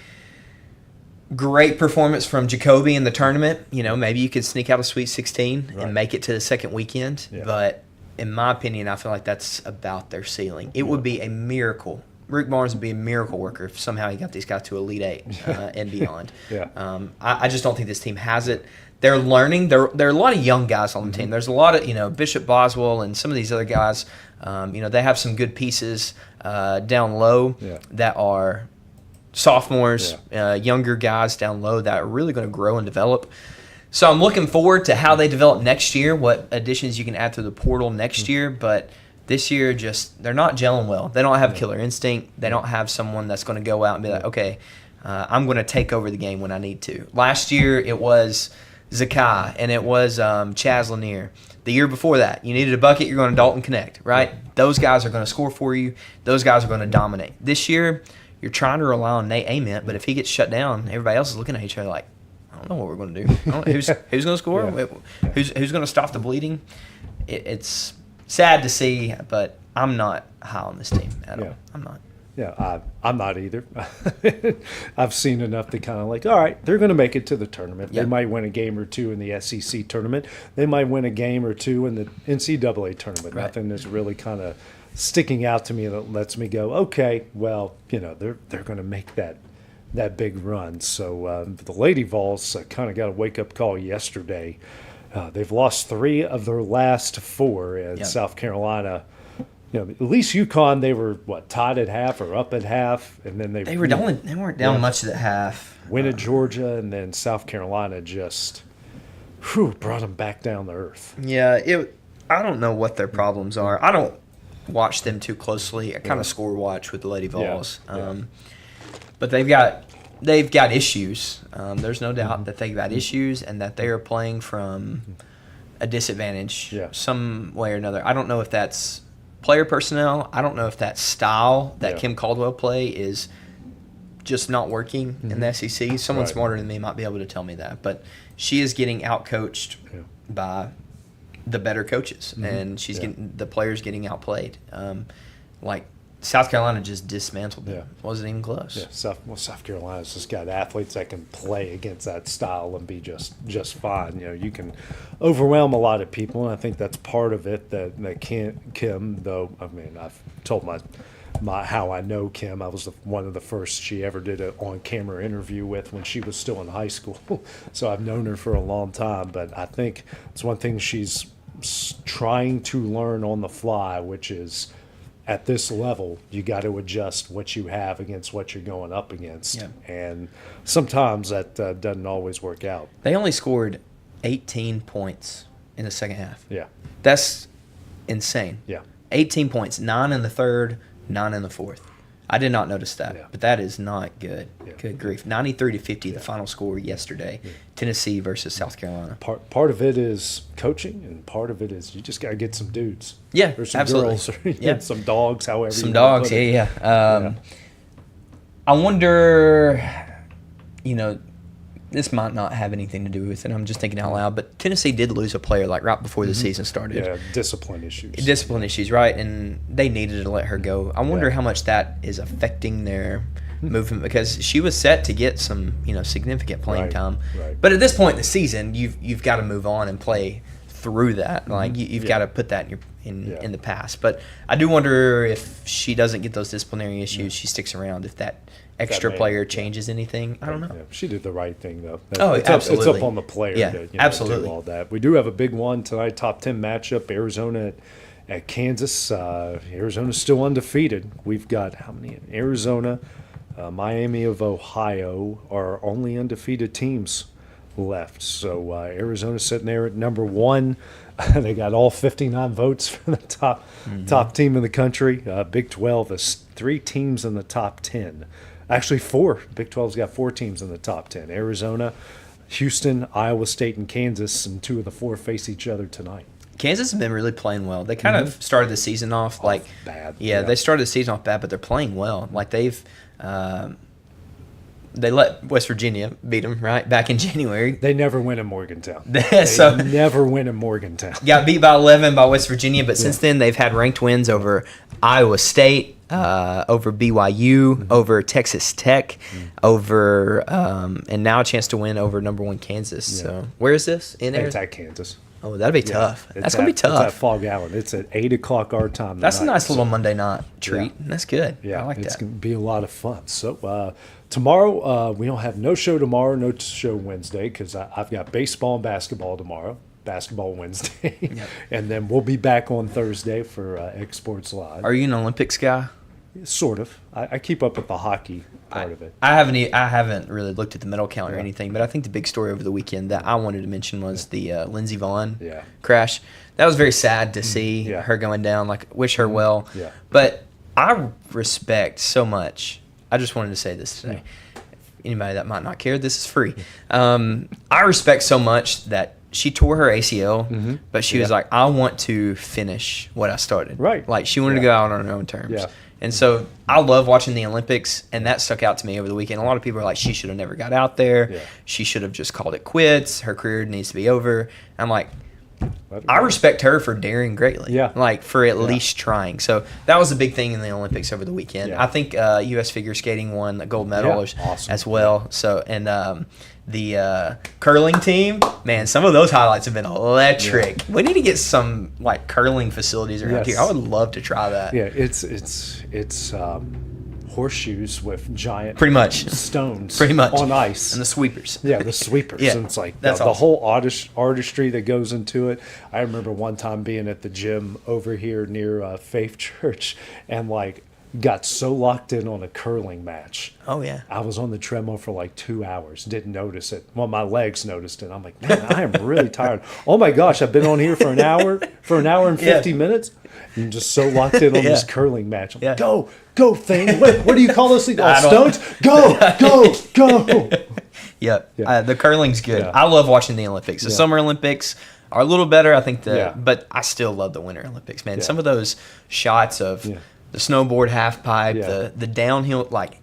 great performance from Jacoby in the tournament, maybe you could sneak out a Sweet 16 and make it to the second weekend. But in my opinion, I feel like that's about their ceiling. It would be a miracle. Rick Barnes would be a miracle worker if somehow he got these guys to Elite Eight and beyond. I just don't think this team has it. They're learning. There are a lot of young guys on the team. There's a lot of Bishop Boswell and some of these other guys. They have some good pieces down low that are sophomores, younger guys down low that are really going to grow and develop. So I'm looking forward to how they develop next year, what additions you can add to the portal next year. But this year, they're not gelling well. They don't have killer instinct. They don't have someone that's going to go out and be like, okay, I'm going to take over the game when I need to. Last year, it was Zakai, and it was Chaz Lanier. The year before that, you needed a bucket, you're going to Dalton Connect, right? Those guys are going to score for you. Those guys are going to dominate. This year, you're trying to rely on Nate Ament, but if he gets shut down, everybody else is looking at each other like, I don't know what we're going to do. I don't know who's going to score? Yeah. Who's going to stop the bleeding? It's sad to see, but I'm not high on this team at all. I'm not. Yeah, I'm not either. I've seen enough to kind of like, all right, they're going to make it to the tournament. Yep. They might win a game or two in the SEC tournament. They might win a game or two in the NCAA tournament. Right. Nothing is really kind of sticking out to me that lets me go, okay, well, they're going to make that big run. So the Lady Vols kind of got a wake-up call yesterday. They've lost 3 of their last 4 in South Carolina. At least UConn, they were tied at half or up at half, and then they weren't down much at half. Win at Georgia, and then South Carolina just brought them back down to earth. Yeah, I don't know what their problems are. I don't watch them too closely. I kind of score watch with the Lady Vols, but they've got issues. There's no doubt that they've got issues, and that they are playing from a disadvantage some way or another. I don't know if that's player personnel. I don't know if that style that Kim Caldwell play is just not working in the SEC. Someone smarter than me might be able to tell me that. But she is getting outcoached by the better coaches, and she's getting the players getting outplayed. Like South Carolina just dismantled them. Wasn't even close. Yeah, South Carolina's just got athletes that can play against that style and be just fine. You can overwhelm a lot of people, and I think that's part of it that Kim, though, I mean, I've told my how I know Kim. I was one of the first she ever did an on-camera interview with when she was still in high school. So I've known her for a long time, but I think it's one thing she's trying to learn on the fly, which is at this level, you got to adjust what you have against what you're going up against. Yeah. And sometimes that doesn't always work out. They only scored 18 points in the second half. Yeah. That's insane. Yeah. 18 points, 9 in the third, 9 in the fourth. I did not notice that, but that is not good. Yeah. Good grief. 93-50, the final score yesterday. Tennessee versus South Carolina. Part of it is coaching, and part of it is you just got to get some dudes. Yeah, or some absolutely. girls, or some dogs, however Some you dogs, want to put it. yeah. I wonder, this might not have anything to do with it. I'm just thinking out loud. But Tennessee did lose a player right before the season started. Yeah, discipline issues. Discipline issues, right? And they needed to let her go. I wonder how much that is affecting their movement, because she was set to get some, significant playing time. Right. But at this point in the season, you've got to move on and play through that. Like you've got to put that in the past. But I do wonder if she doesn't get those disciplinary issues, she sticks around. If that extra player changes anything, I don't know. Yeah, she did the right thing, though. Absolutely. It's up on the player to absolutely. do all that. We do have a big one tonight, top 10 matchup, Arizona at Kansas. Arizona's still undefeated. We've got how many? Arizona, Miami of Ohio are only undefeated teams left. So Arizona's sitting there at number 1. They got all 59 votes for the top team in the country. Big 12 is 3 teams in the top 10. Actually, 4. Big 12's got 4 teams in the top 10. Arizona, Houston, Iowa State, and Kansas, and 2 of the 4 face each other tonight. Kansas has been really playing well. They kind of started the season off bad. Yeah, they started the season off bad, but they're playing well. Like they've they let West Virginia beat them right back in January. They never win in Morgantown. So never win in Morgantown. Got beat by 11 by West Virginia, but since then they've had ranked wins over Iowa State, over BYU, over Texas Tech, over and now a chance to win over number 1 Kansas. Yeah. So where is this? In It's Arizona? at Kansas. Oh, that'd be tough. That's gonna be It's tough. at Fog Island. It's at 8 o'clock our time. That's a tonight, nice little Monday night treat. Yeah. That's good. Yeah, I like it's that. going to be a lot of fun. So tomorrow, we don't have no show tomorrow, no show Wednesday, because I've got baseball and basketball tomorrow, basketball Wednesday, and then we'll be back on Thursday for X Sports Live. Are you an Olympics guy? Sort of. I keep up with the hockey part of it. I haven't really looked at the medal count or anything, but I think the big story over the weekend that I wanted to mention was the Lindsey Vonn crash. That was very sad to see her going down. Like, wish her well. Yeah. But I respect so much. I just wanted to say this today. Anybody that might not care, this is free. I respect so much that she tore her ACL, but she was like, I want to finish what I started. Right. Like, she wanted to go out on her own terms. Yeah. And so I love watching the Olympics, and that stuck out to me over the weekend. A lot of people are like, she should have never got out there. Yeah. She should have just called it quits. Her career needs to be over. I'm like, I respect her for daring greatly. Yeah. Like, for at least trying. So that was a big thing in the Olympics over the weekend. Yeah. I think U.S. figure skating won the gold medal Awesome. as well. So, and the curling team, man, some of those highlights have been electric. We need to get some like curling facilities around here. I would love to try that. Yeah, it's horseshoes with giant Pretty much stones Pretty much on ice. And the sweepers. Yeah, the sweepers. Yeah, And it's like that's the awesome. whole artistry that goes into it. I remember one time being at the gym over here near Faith Church and like got so locked in on a curling match. Oh yeah. I was on the treadmill for like 2 hours, didn't notice it. Well, my legs noticed it. I'm like, man, I am really tired. Oh my gosh, I've been on here for an hour and 50 minutes. I'm just so locked in on this curling match. I'm like, go thing. What do you call those things? Oh, stones? Go. Yep. Yeah. The curling's good. Yeah. I love watching the Olympics. The Summer Olympics are a little better, I think. Yeah. But I still love the Winter Olympics, man. Yeah. Some of those shots of the snowboard half pipe, Yeah. the downhill. Like,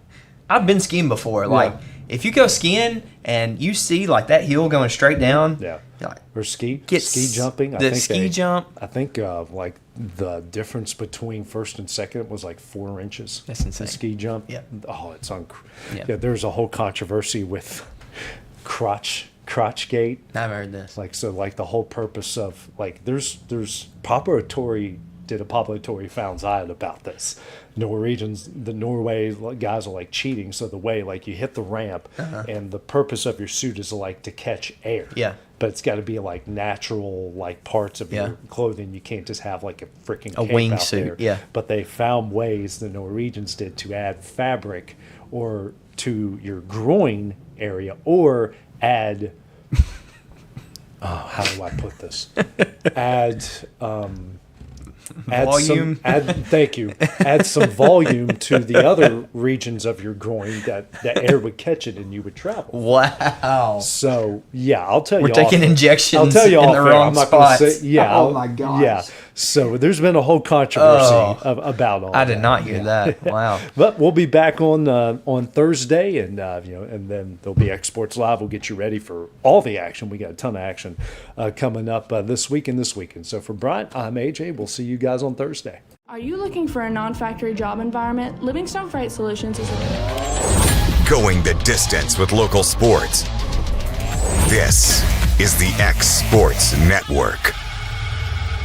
I've been skiing before. Like, if you go skiing and you see like that hill going straight down, Yeah. you're like, Or ski Get jumping. the ski jump. I think like the difference between first and second was like 4 inches. That's insane. The ski jump. Yeah. Oh, it's Yeah. yeah. There's a whole controversy with crotch gate. I've heard this. Like so, like the whole purpose of like there's Poppatory did a Poppatory found out about this. The Norway guys are like cheating. So the way like you hit the ramp and the purpose of your suit is like to catch air. Yeah. But it's got to be like natural like parts of your clothing. You can't just have like a freaking cape out wingsuit, there. yeah. But they found ways the Norwegians did to add fabric or to your groin area or add how do I put this? Add Volume. Thank you. Add some volume to the other regions of your groin that the air would catch it and you would travel. Wow. So yeah, I'll tell you. We're taking injections I'll tell you in off the air. wrong I'm not gonna spots. say, yeah. Oh my gosh. Yeah. So there's been a whole controversy about all. I did that. not hear that. Wow. But we'll be back on Thursday, and and then there'll be Exports Live. We'll get you ready for all the action. We got a ton of action coming up this week and this weekend. So for Bryant, I'm AJ. We'll see you guys on Thursday. Are you looking for a non-factory job environment? Livingstone Freight Solutions is Going the distance with local sports. This is the X Sports Network.